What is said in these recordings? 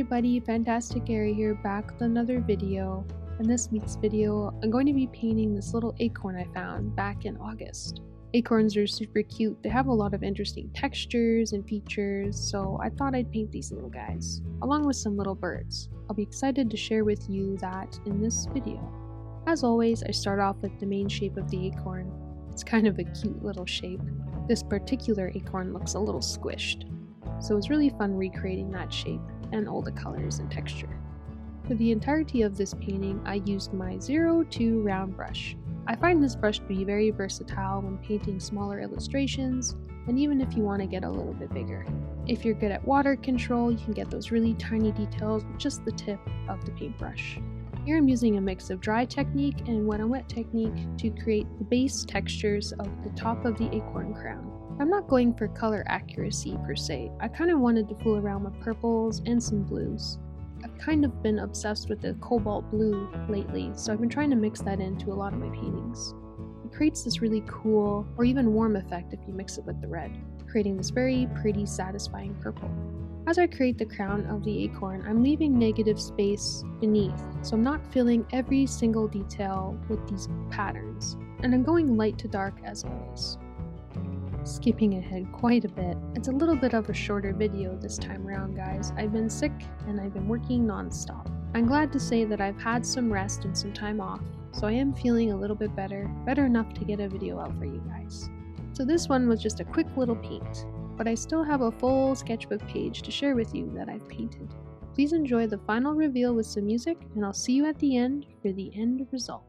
everybody, Fantasticairy here, back with another video. In this week's video, I'm going to be painting this little acorn I found back in August. Acorns are super cute. They have a lot of interesting textures and features, so I thought I'd paint these little guys, along with some little birds. I'll be excited to share with you that in this video. As always, I start off with the main shape of the acorn. It's kind of a cute little shape. This particular acorn looks a little squished, so it's really fun recreating that shape and all the colors and texture. For the entirety of this painting, I used my 02 round brush. I find this brush to be very versatile when painting smaller illustrations, and even if you want to get a little bit bigger. If you're good at water control, you can get those really tiny details with just the tip of the paintbrush. Here I'm using a mix of dry technique and wet on wet technique to create the base textures of the top of the acorn crown. I'm not going for color accuracy per se. I kind of wanted to fool around with purples and some blues. I've kind of been obsessed with the cobalt blue lately, so I've been trying to mix that into a lot of my paintings. It creates this really cool or even warm effect if you mix it with the red, creating this very pretty, satisfying purple. As I create the crown of the acorn, I'm leaving negative space beneath, so I'm not filling every single detail with these patterns, and I'm going light to dark as always. Skipping ahead quite a bit, it's a little bit of a shorter video this time around, guys. I've been sick and I've been working non-stop. I'm glad to say that I've had some rest and some time off, so I am feeling a little bit better enough to get a video out for you guys. So this one was just a quick little paint, but I still have a full sketchbook page to share with you that I've painted. Please enjoy the final reveal with some music, and I'll see you at the end for the end result.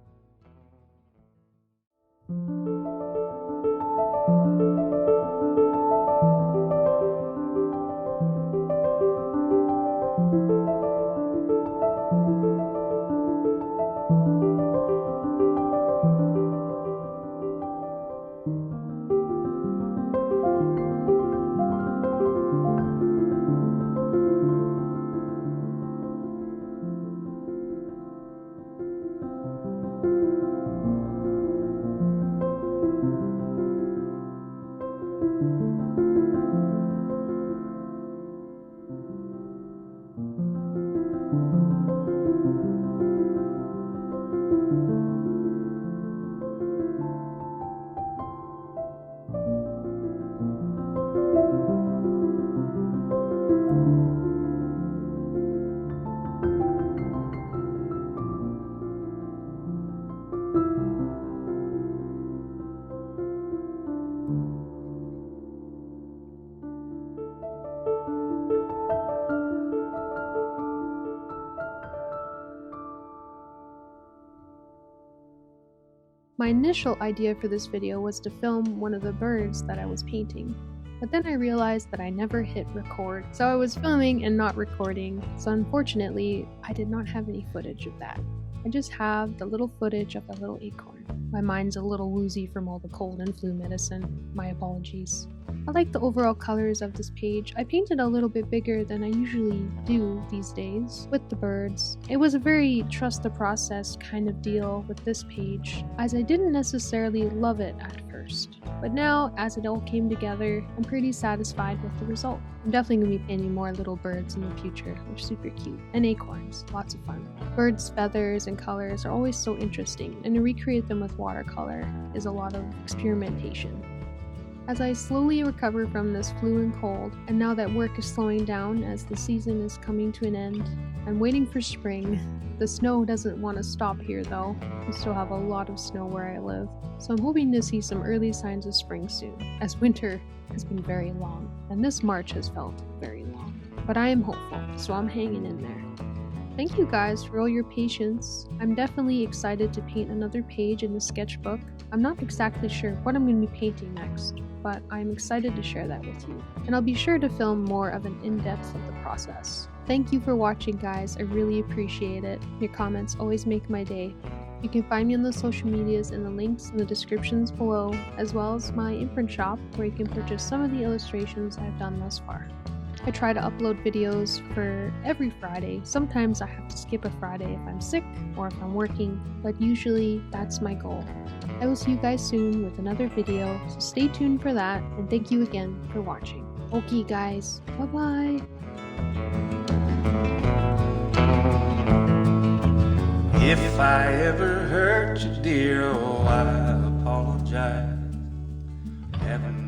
My initial idea for this video was to film one of the birds that I was painting, but then I realized that I never hit record, so I was filming and not recording, so unfortunately I did not have any footage of that. I just have the little footage of the little acorn. My mind's a little woozy from all the cold and flu medicine. My apologies. I like the overall colors of this page. I painted a little bit bigger than I usually do these days with the birds. It was a very trust the process kind of deal with this page, as I didn't necessarily love it at first. But now, as it all came together, I'm pretty satisfied with the result. I'm definitely going to be painting more little birds in the future. They're super cute. And acorns. Lots of fun. Birds' feathers and colors are always so interesting, and to recreate them with watercolor is a lot of experimentation. As I slowly recover from this flu and cold, and now that work is slowing down as the season is coming to an end, I'm waiting for spring. The snow doesn't want to stop here though. We still have a lot of snow where I live, so I'm hoping to see some early signs of spring soon, as winter has been very long, and this March has felt very long. But I am hopeful, so I'm hanging in there. Thank you guys for all your patience. I'm definitely excited to paint another page in the sketchbook. I'm not exactly sure what I'm going to be painting next, but I'm excited to share that with you. And I'll be sure to film more of an in-depth of the process. Thank you for watching, guys. I really appreciate it. Your comments always make my day. You can find me on the social medias and the links in the descriptions below, as well as my imprint shop where you can purchase some of the illustrations I've done thus far. I try to upload videos for every Friday. Sometimes I have to skip a Friday if I'm sick or if I'm working, but usually that's my goal. I will see you guys soon with another video, so stay tuned for that, and thank you again for watching. Okay guys, bye bye! If I ever hurt you, dear, oh, I apologize. Heaven